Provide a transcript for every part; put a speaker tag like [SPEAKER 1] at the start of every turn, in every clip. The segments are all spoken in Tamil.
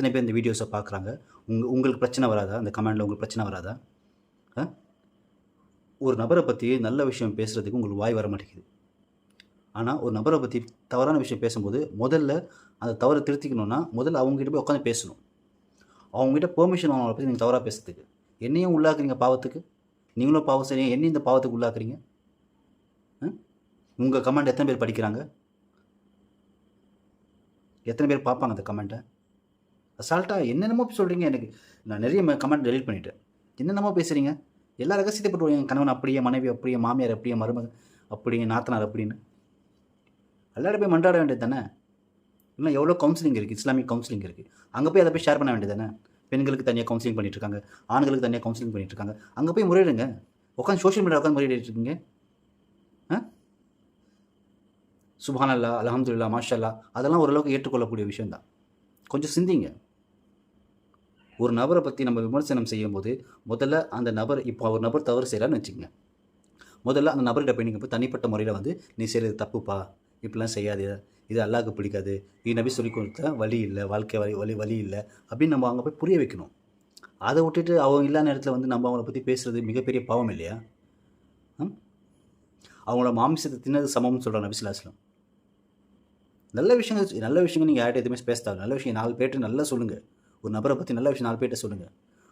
[SPEAKER 1] எத்தனை பேர் இந்த வீடியோஸை பார்க்குறாங்க? உங்களுக்கு பிரச்சனை வராதா? அந்த கமெண்டில் உங்களுக்கு பிரச்சனை வராதா? ஆ ஒரு நபரை பற்றி நல்ல விஷயம் பேசுகிறதுக்கு உங்களுக்கு வாய் வர மாட்டேங்குது. ஆனால் ஒரு நபரை பற்றி தவறான விஷயம் பேசும்போது முதல்ல அந்த தவறை திருத்திக்கணும்னா முதல்ல அவங்ககிட்ட போய் உட்காந்து பேசணும். அவங்ககிட்ட பெர்மிஷன் அவங்கள பற்றி நீங்கள் தவறாக பேசுறதுக்கு. என்னையும் உள்ளாக்குறீங்க பாவத்துக்கு. நீங்களும் பாவம் செய்றீங்க, என்னையும் இந்த பாவத்துக்கு உள்ளாக்குறீங்க. உங்கள் கமெண்ட் எத்தனை பேர் படிக்கிறாங்க? எத்தனை பேர் பார்ப்பாங்க அந்த கமெண்ட்டை? அசால்ட்டாக என்னென்னமோ சொல்கிறீங்க. எனக்கு நான் நிறைய கமெண்ட் டெலீட் பண்ணிவிட்டேன். என்னென்னமோ பேசுகிறீங்க. எல்லா ரகசியத்தை போட்டு என் கணவன் அப்படியே, மனைவி அப்படியே, மாமியார் அப்படியே, மருமகன் அப்படியே, நாத்தனார் அப்படின்னு எல்லாரும் போய் மன்றாட வேண்டியது தானே? இல்லை எவ்வளோ கவுன்சிலிங் இருக்குது, இஸ்லாமிக் கவுன்சிலிங் இருக்குது. அங்கே போய் அதை போய் ஷேர் பண்ண வேண்டியது தானே? பெண்களுக்கு தனியாக கவுன்சிலிங் பண்ணிகிட்ருக்காங்க, ஆண்களுக்கு தனியாக கவுன்சிலிங் பண்ணிகிட்ருக்காங்க. அங்கே போய் முறையிடுங்க. உட்காந்து சோஷியல் மீடியா உட்காந்து முறையிட்டுருக்கீங்க. சுப்ஹானல்லாஹ், அல்ஹம்துலில்லாஹ், மாஷாஅல்லாஹ் அதெல்லாம் ஓரளவுக்கு ஏற்றுக்கொள்ளக்கூடிய விஷயந்தான். கொஞ்சம் சிந்திங்க. ஒரு நபரை பற்றி நம்ம விமர்சனம் செய்யும்போது முதல்ல அந்த நபர் இப்போ ஒரு நபர் தவறு செய்கிறான்னு வச்சுக்கோங்க. முதல்ல அந்த நபர்கிட்ட போய் நீங்கள் போய் தனிப்பட்ட முறையில் வந்து நீ செய்கிறது தப்புப்பா, இப்படிலாம் செய்யாது, இது அல்லாஹ்க்கு பிடிக்காது, இது நபி சொல்லி கொடுத்த வழி இல்லை, வாழ்க்கை வழி இல்லை அப்படின்னு நம்ம அங்கே போய் புரிய வைக்கணும். அதை விட்டுட்டு அவங்க இல்லாத நேரத்தில் வந்து நம்ம அவங்கள பற்றி பேசுகிறது மிகப்பெரிய பாவம் இல்லையா? அவங்களோட மாமிசத்தை தின்னது சமம்னு சொல்கிறாங்க நபி ஸல்லல்லாஹு அலைஹி வஸல்லம். நல்ல விஷயங்கள் நீங்கள் யார்கிட்ட எதுவுமே பேச தேவை. நல்ல விஷயம் 4 பேர்ட்டு நல்லா சொல்லுங்கள். ஒரு நபரை பற்றி நல்ல விஷயம் 4 பேர்ட்ட சொல்லுங்கள்.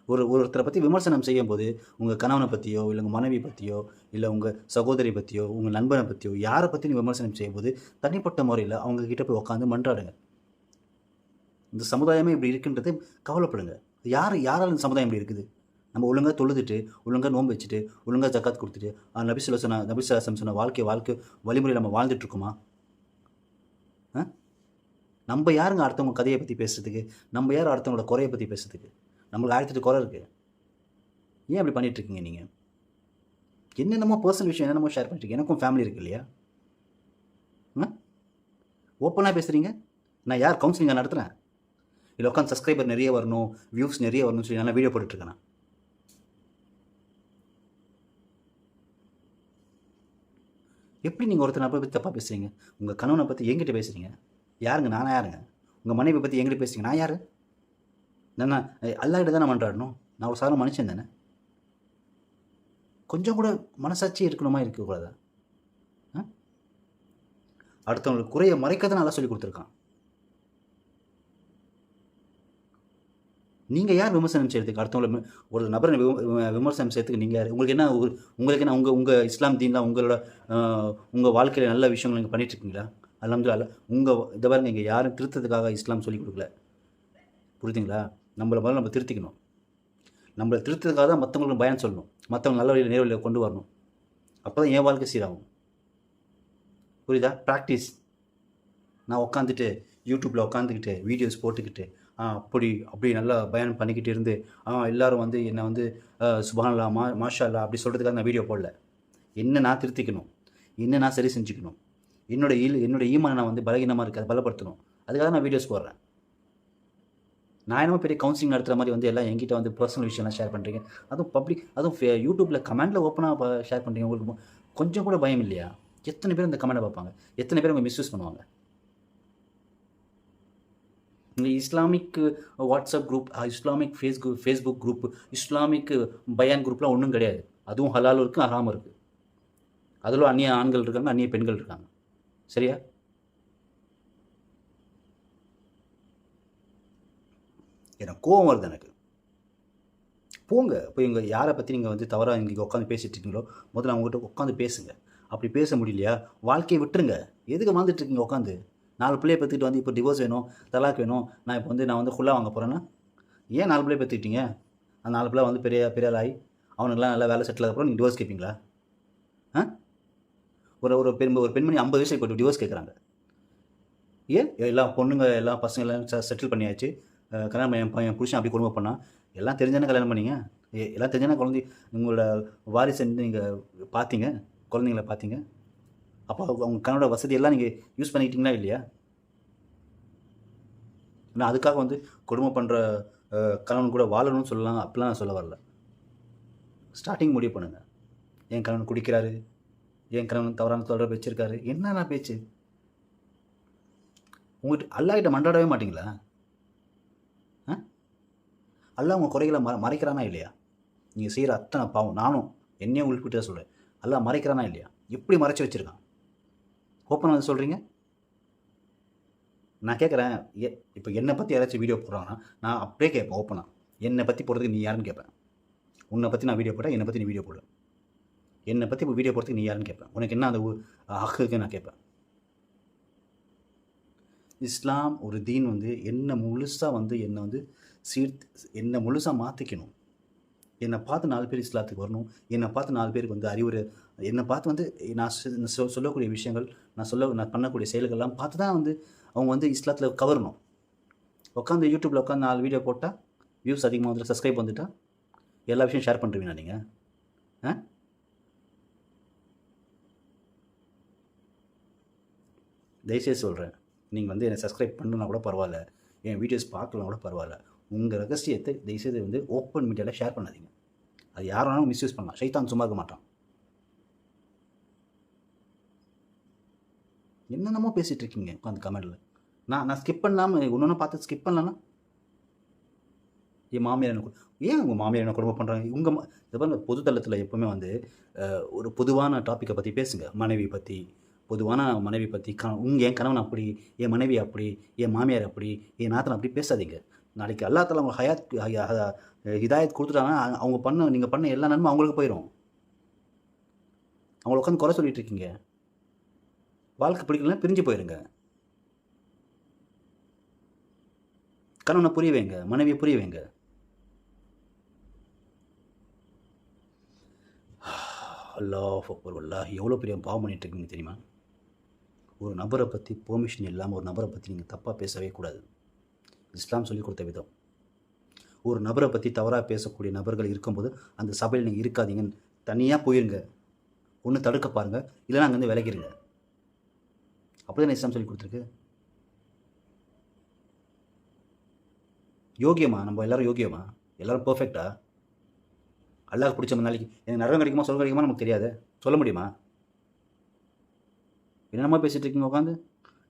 [SPEAKER 1] ஒருத்தரை பற்றி விமர்சனம் செய்யும்போது உங்கள் கணவனை பற்றியோ, இல்லை உங்கள் மனைவி பற்றியோ, இல்லை உங்கள் சகோதரி பற்றியோ, உங்கள் நண்பனை பற்றியோ யாரை பற்றி நீங்கள் விமர்சனம் செய்யும்போது தனிப்பட்ட முறையில் அவங்கக்கிட்ட போய் உட்காந்து மன்றாடுங்க. இந்த சமுதாயமே இப்படி இருக்குன்றது கவலைப்படுங்க. யாரால் இந்த சமுதாயம் இப்படி இருக்குது? நம்ம ஒழுங்காக தொழுதுட்டு, ஒழுங்காக நோன்பு வச்சுட்டு, ஒழுங்காக ஜக்காத் கொடுத்துட்டு, நபி ஸல்லல்லாஹு அலைஹி வஸல்லம் சொன்ன வாழ்க்கை வழிமுறையில் நம்ம வாழ்ந்துட்டுருக்கோமா? நம்ம யாருங்க அடுத்தவங்க கதையை பற்றி பேசுறதுக்கு? நம்ம யார் அடுத்தவங்களோட குறையை பற்றி பேசுறதுக்கு? நம்மளுக்கு 1008 குறை இருக்குது. ஏன் அப்படி பண்ணிகிட்ருக்கீங்க நீங்கள்? என்னென்னமோ பர்சனல் விஷயம் என்னென்னமோ ஷேர் பண்ணிட்டுருக்கீங்க. எனக்கும் ஃபேமிலி இருக்குது இல்லையா? ஓப்பனாக பேசுகிறீங்க. நான் யார் கவுன்சிலிங்காக நடத்துகிறேன்? இல்லை உட்காந்து சப்ஸ்கிரைபர் நிறைய வரணும், வியூஸ் நிறைய வரணும்னு சொல்லி நல்லா வீடியோ போட்டுட்ருக்கேன். எப்படி நீங்கள் ஒருத்தர் நபரை பற்றி தப்பாக பேசுகிறீங்க? உங்கள் கணவனை பற்றி என்கிட்ட பேசுகிறீங்க. யாருங்க? நானா யாருங்க? உங்கள் மனைவி பற்றி என்கிட்ட பேசுகிறீங்க. நான் யார்? நான் அல்லாஹ்கிட்ட தானே மன்றாடணும். நான் ஒரு சாதாரண மனுஷன் தானே. கொஞ்சம் கூட மனசாட்சி இருக்கணுமா, இருக்கக்கூடாதா? அடுத்தவங்களுக்கு குறையை மறைக்க தான் நல்லா சொல்லி கொடுத்துருக்கான். நீங்கள் யார் விமர்சனம் செய்யறதுக்கு? அடுத்தவங்களை ஒரு நபரை விமர்சனம் செய்யறதுக்கு நீங்கள் யார்? உங்களுக்கு என்ன உங்கள் இஸ்லாம் தீன்லாம் உங்கள் வாழ்க்கையில் நல்ல விஷயங்கள் நீங்கள் பண்ணிகிட்ருக்கீங்களா? அல்ஹம்துலில்லாஹ். இதை பாருங்க, இங்கே யாரும் திருத்தத்துக்காக இஸ்லாம் சொல்லிக் கொடுக்கல. புரியுதுங்களா? முதல்ல நம்ம திருத்திக்கணும். நம்மளை திருத்தத்துக்காக தான் மற்றவங்களுக்கு பயன் சொல்லணும், மற்றவங்க நல்ல வழியில் நேர்வழியில் கொண்டு வரணும். அப்போ தான் என் வாழ்க்கை சீராகும். புரியுதா? ப்ராக்டிஸ். நான் உட்காந்துட்டு யூடியூப்பில் உட்காந்துக்கிட்டு வீடியோஸ் போட்டுக்கிட்டு அப்படி நல்லா பயன் பண்ணிக்கிட்டு இருந்து எல்லோரும் வந்து என்னை வந்து சுப்ஹானல்லாஹ், மாஷா அல்லாஹ் அப்படி சொல்கிறதுக்காக நான் வீடியோ போடல. என்ன நான் திருத்திக்கணும், என்ன நான் சரி செஞ்சுக்கணும், என்னோட ஈமானை நான் வந்து பலகீனமாக இருக்குது அதை பலப்படுத்தணும். அதுக்காக நான் வீடியோஸ் போடுறேன். நான் என்னமோ பெரிய கவுன்சிலிங் நடத்துகிற மாதிரி வந்து எல்லாம் என்கிட்ட வந்து பர்சனல் விஷயம்லாம் ஷேர் பண்ணுறீங்க. அதுவும் பப்ளிக், அதுவும் யூடியூப்பில் கமெண்டில் ஓப்பனாக ஷேர் பண்ணுறீங்க. உங்களுக்கு கொஞ்சம் கூட பயம் இல்லையா? எத்தனை பேர் இந்த கமெண்டை பார்ப்பாங்க? எத்தனை பேர் அவங்க மிஸ்யூஸ் பண்ணுவாங்க? இந்த Islamic WhatsApp group, Islamic Facebook group, Islamic பயான் குரூப்லாம் ஒன்றும் கிடையாது. அதுவும் ஹலாலும் இருக்குது, ஹராமும் இருக்குது. அதில் அந்நிய ஆண்கள் இருக்காங்க, அந்நிய பெண்கள் இருக்காங்க. சரியா? எனக்கு கோவம் வருது. எனக்கு போங்க இப்போ யாரை பற்றி நீங்கள் வந்து தவறாக இங்கே உட்காந்து பேசிகிட்டு இருக்கீங்களோ முதல்ல அவங்ககிட்ட உட்காந்து பேசுங்க. அப்படி பேச முடியலையா வாழ்க்கையை விட்டுருங்க. எதுக்கு வாழ்ந்துட்டுருக்கீங்க உட்காந்து? 4 பிள்ளையை பெற்றுக்கிட்டு வந்து இப்போ டிவோர்ஸ் வேணும், தலாக் வேணும், நான் வந்து ஃபுல்லாக வாங்க போகிறேன்னா ஏன் 4 பிள்ளையை பெற்றுக்கிட்டீங்க? அந்த 4 பிள்ளை வந்து பெரிய ஆளாகி அவனுக்குலாம் நல்லா வேலை செட்டில் ஆகிறப்பறம் நீங்கள் டிவோர்ஸ் கேட்பீங்களா? ஒரு பெண்மணி 50 வயசு இப்போ டிவோர்ஸ் கேட்குறாங்க. ஏன்? எல்லா பொண்ணுங்க எல்லா பசங்க எல்லாம் செட்டில் பண்ணியாச்சு, கல்யாணம் என் புருஷன் அப்படி குடும்பம் பண்ணால் எல்லாம் தெரிஞ்சானே கல்யாணம் பண்ணீங்க. எல்லாம் தெரிஞ்சானே உங்களோட வாரிசு நீங்கள் பார்த்தீங்க, குழந்தைங்கள பார்த்தீங்க. அப்போ அவங்க கணவனோட வசதியெல்லாம் நீங்கள் யூஸ் பண்ணிக்கிட்டீங்களா இல்லையா? ஆனால் அதுக்காக வந்து குடும்பம் பண்ணுற கணவன் கூட வாழணும்னு சொல்லலாம், அப்படிலாம் நான் சொல்ல வரல. ஸ்டார்டிங் முடிவு பண்ணுங்கள். என் கணவன் குடிக்கிறாரு, என் கணவன் தவறான தொடர்பு வச்சுருக்காரு, என்னென்ன பேச்சு? உங்கள்கிட்ட அல்லாஹ்கிட்ட மன்றாடவே மாட்டிங்களா? அல்லாஹ் உங்கள் குறைகளை மறைக்கிறானா இல்லையா? நீங்கள் செய்கிற அத்தனை பாவம், நானும் என்னையும் உள்பிட்டு தான் சொல்கிறேன், அல்லாஹ் மறைக்கிறானா இல்லையா? எப்படி மறைச்சி வச்சுருக்கான்? ஓப்பனாக வந்து சொல்கிறீங்க. நான் கேட்குறேன், இப்போ என்னை பற்றி யாராச்சும் வீடியோ போடுறாங்கன்னா நான் அப்படியே கேட்பேன் ஓப்பனாக, என்னை பற்றி போடுறதுக்கு நீ யாருன்னு கேட்பேன். உன்னை பற்றி நான் வீடியோ போட்டேன், என்னை பற்றி நீ வீடியோ போடு. என்னை பற்றி இப்போ வீடியோ போடுறதுக்கு நீ யாருன்னு கேட்பேன். உனக்கு என்ன அந்த ஹக்குக்கு நான் கேட்பேன். இஸ்லாம் ஒரு தீன் வந்து என்ன முழுசாக வந்து என்னை வந்து என்னை முழுசாக மாற்றிக்கணும். என்னை பார்த்து 4 பேர் இஸ்லாத்துக்கு வரணும். என்னை பார்த்து 4 பேருக்கு வந்து அறிவுரை, என்னை பார்த்து வந்து நான் சொல்லக்கூடிய விஷயங்கள், நான் பண்ணக்கூடிய செயல்கள்லாம் பார்த்து தான் வந்து அவங்க வந்து இஸ்லாத்தில் கவரணும். உட்காந்து யூடியூப்பில் உட்காந்து 4 வீடியோ போட்டால் வியூஸ் அதிகமாக வந்துட்டு சப்ஸ்கிரைப் வந்துட்டா எல்லா விஷயம் ஷேர் பண்ணுறீங்களா நீங்கள்? தயவுசெய்து சொல்கிறேன், நீங்கள் வந்து என்னை சப்ஸ்கிரைப் பண்ணலனா கூட பரவாயில்ல, என் வீடியோஸ் பார்க்கலாம் கூட பரவாயில்ல, உங்கள் ரகசியத்தை தயவுசெய்து வந்து ஓப்பன் மீடியாவில் ஷேர் பண்ணாதீங்க. அது யார் வேணாலும் மிஸ்யூஸ் பண்ணலாம். ஷைத்தான் சும்மா இருக்க மாட்டான். என்னென்னமோ பேசிகிட்டு இருக்கீங்க உட்காந்து கமெண்டில். நான் ஸ்கிப் பண்ணாமல் ஒன்று பார்த்து ஸ்கிப் பண்ணலன்னா என் மாமியார் என்ன ஏன் உங்கள் மாமியார் என்ன கொடுமை பண்ணுறாங்க? இந்த பாருங்க, பொது தளத்தில் எப்போவுமே வந்து ஒரு பொதுவான டாப்பிக்கை பற்றி பேசுங்க. மனைவி பற்றி, பொதுவான மனைவி பற்றி, என் கணவன் அப்படி, என் மனைவி அப்படி, என் மாமியார் அப்படி, என் நாத்தன் அப்படி பேசாதீங்க. நாளைக்கு அல்லா தஆலா அவங்க ஹிதாயத் கொடுத்துட்டாங்கன்னா நீங்கள் பண்ண எல்லா நன்மை அவங்களுக்கு போயிடும். அவங்கள உட்காந்து குறை சொல்லிட்டு இருக்கீங்க. வாழ்க்கை பிடிக்கலன்னா பிரிஞ்சு போயிடுங்க. கணவனை புரிய வைங்க, மனைவியை புரிய வைங்க. அல்லாஹ் அக்பர். வல்லாஹி எவ்வளோ பெரிய பாவம் பண்ணிட்டு இருக்கீங்க தெரியுமா? ஒரு நபரை பற்றி பெர்மிஷன் இல்லாமல் ஒரு நபரை பற்றி நீங்கள் தப்பாக பேசவே கூடாது. இஸ்லாம் சொல்லிக் கொடுத்த விதம். ஒரு நபரை பற்றி தவறாக பேசக்கூடிய நபர்கள் இருக்கும்போது அந்த சபையில் நீங்கள் இருக்காதீங்கன்னு தனியாக போயிருங்க. ஒன்று தடுக்க பாருங்கள், இல்லைன்னா அங்கேருந்து விலகிருங்க. அப்படி தான் இஸ்லாம் சொல்லி கொடுத்துருக்கு. யோகியமா? நம்ம எல்லோரும் யோகியமா? எல்லோரும் பர்ஃபெக்டா? அல்லாஹ் பிடிச்ச நாளைக்கு எனக்கு நரகம் கிடைக்குமா சொல்ல கிடைக்குமா நமக்கு தெரியாது. சொல்ல முடியுமா? என்னென்னமோ பேசிகிட்டு இருக்கீங்க உட்காந்து.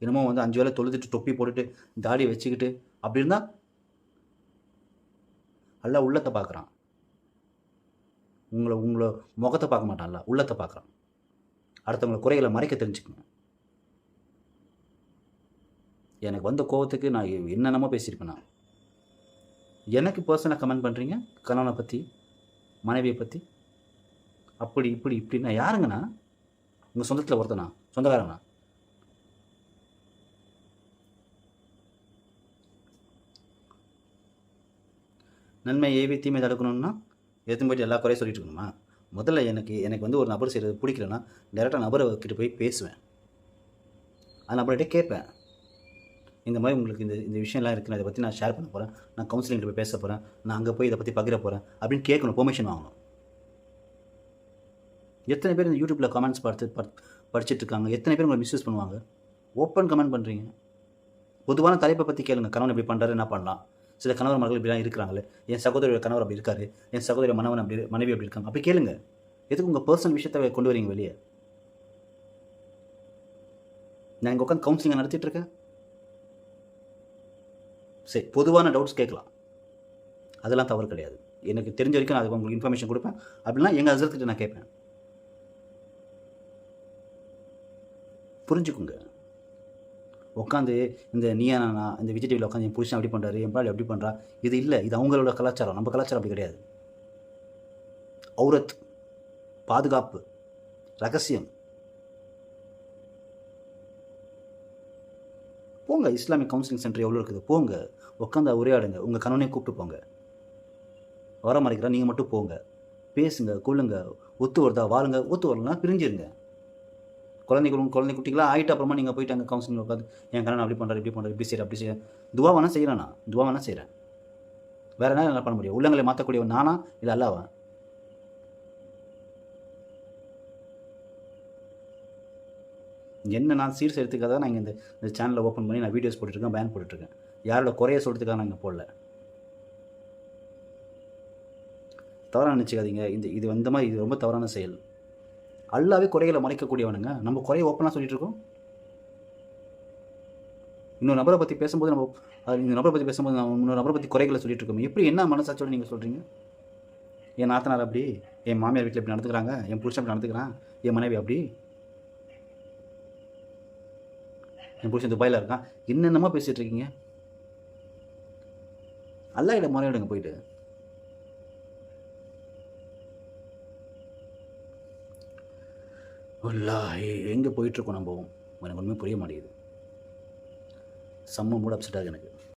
[SPEAKER 1] என்னமோ வந்து 5 வேளை தொழுதுட்டு தொப்பி போட்டுட்டு தாடியை வச்சுக்கிட்டு அப்படி இருந்தால் அல்லாஹ் உள்ளத்தை பார்க்குறான். உங்களை முகத்தை பார்க்க மாட்டான், அல்லாஹ் உள்ளத்தை பார்க்குறான். அடுத்தவங்களை குறைகளை மறைக்க தெரிஞ்சுக்கணும். எனக்கு வந்த கோவத்துக்கு நான் என்னென்னமோ பேசியிருப்பேன். நான் எனக்கு பர்சனலாக கமெண்ட் பண்ணுறீங்க, கணவனை பற்றி, மனைவியை பற்றி, அப்படி இப்படி இப்படின்னா யாருங்கண்ணா? உங்கள் சொந்தத்தில் ஒருத்தனா? சொந்தக்காரங்கண்ணா? நன்மை ஏவி தீமை தடுக்கணும்னா எடுத்துன்னு போய்ட்டு எல்லா குறையும் சொல்லிட்டு இருக்கணுமா? முதல்ல எனக்கு வந்து ஒரு நபர் செய்கிறது பிடிக்கலன்னா டேரெக்டாக நபரை கிட்ட போய் பேசுவேன். அந்த நபர்கிட்ட கேட்பேன், இந்த மாதிரி உங்களுக்கு இந்த விஷயம்லாம் இருக்குது, நான் இதை பற்றி நான் ஷேர் பண்ண போகிறேன், நான் கவுன்சிலிங்கில் போய் பேச போகிறேன், நான் அங்கே போய் இதை பற்றி பகிர போகிறேன் அப்படின்னு கேட்கணும், பெர்மிஷன் வாங்கணும். எத்தனை பேர் இந்த யூடியூப்பில் கமெண்ட்ஸ் படிச்சுட்டு இருக்காங்க? எத்தனை பேர் உங்களை மிஸ்யூஸ் பண்ணுவாங்க? ஓப்பன் கமெண்ட் பண்ணுறீங்க. பொதுவான தலைப்பை பற்றி கேளுங்க. கணவன் எப்படி பண்ணுறாரு, என்ன பண்ணலாம்? சில கணவர் மகள் இப்படிலாம் இருக்கிறாங்களே, என் சகோதரியோட கணவர் அப்படி இருக்காரு, என் சகோதரி மனைவி அப்படி இருக்காங்க, அப்படி கேளுங்க. எதுக்கு உங்கள் பர்சனல் விஷயத்தை கொண்டு வரீங்க வெளியே? நான் இங்கே உட்காந்து கவுன்சிலிங்கை நடத்திட்டு இருக்கேன். சரி, பொதுவான டவுட்ஸ் கேட்கலாம், அதெல்லாம் தவறு கிடையாது. எனக்கு தெரிஞ்ச வரைக்கும் நான் உங்களுக்கு இன்ஃபர்மேஷன் கொடுப்பேன். அப்படின்னா எங்கள் ஹஸ்பண்ட்கிட்ட நான் கேட்பேன். புரிஞ்சுக்குங்க. உட்காந்து இந்த நீயானா இந்த விஜய் டிவியில் உட்காந்து என் புருஷன் அப்படி பண்ணுறாரு, என் பால் எப்படி பண்ணுறா, இது இல்லை. இது அவங்களோட கலாச்சாரம். நம்ம கலாச்சாரம் அப்படி கிடையாது. ஔரத், பாதுகாப்பு, ரகசியம். போங்க, இஸ்லாமிக் கவுன்சிலிங் சென்டர் எவ்வளோ இருக்குது, போங்க, உட்காந்து உரையாடுங்க. உங்கள் கணவனையும் கூப்பிட்டு போங்க. வர மறைக்கிறா, நீங்கள் மட்டும் போங்க, பேசுங்க, கொள்ளுங்க. ஒத்து வருதா வாழுங்க, ஒத்து வரலன்னா பிரிஞ்சிருங்க. குழந்தை குட்டிகளாக ஆகிட்டு அப்புறமா நீங்கள் போயிட்டு அங்கே கவுன்சிலிங் உட்காந்து என் கணவன் அப்படி பண்ணுறாரு, இப்படி பண்ணுறாரு, இப்படி செய்கிறேன், அப்படி செய்கிறேன். துவா வேணால் செய்கிறேன், நான் துவா வேணால் செய்கிறேன். வேறு என்ன பண்ண முடியும்? உள்ளங்களை மாற்றக்கூடியவன் நானா இல்லை அல்லாவா? என்ன நான் சீர்ஸ் எடுத்துக்காக தான் நான் இங்கே இந்த சேனலை ஓப்பன் பண்ணி நான் வீடியோஸ் போட்டுருக்கேன், பேன் போட்டுட்ருக்கேன். யாரோட குறைய சொல்கிறதுக்காக நான் இங்கே போடல. தவறாக நினச்சிக்காதீங்க. இது இந்த மாதிரி இது ரொம்ப தவறான செயல். அல்லாவே குறைகளை மறைக்கக்கூடியவனுங்க. நம்ம குறைய ஓப்பனாக சொல்லிட்டு இருக்கோம். இன்னொரு நபரை பற்றி பேசும்போது நம்ம அது இந்த நபரை பற்றி பேசும்போது நான் இன்னொரு நபரை பற்றி குறைகளை சொல்லிட்டு இருக்கோம். எப்படி என்ன மனசாட்சியோட நீங்கள் சொல்கிறீங்க? என் நாத்தனார் அப்படி, என் மாமியார் வீட்டில் இப்படி நடந்துக்கிறாங்க, என் புருஷன் இப்படி நடந்துக்கிறான், என் மனைவி அப்படி, என் புருஷன் துபாயில் இருக்கான், என்னென்னமோ பேசிகிட்டு இருக்கீங்க. அல்லாஹ்கிட்ட முறையிடுங்க போயிட்டு. வல்லாஹி எங்கே போயிட்டுருக்கோம் நம்ம? எனக்கு ஒன்றுமே புரிய மாட்டேங்குது. செம்ம மூட் அப்செட்டாக இருக்குது எனக்கு.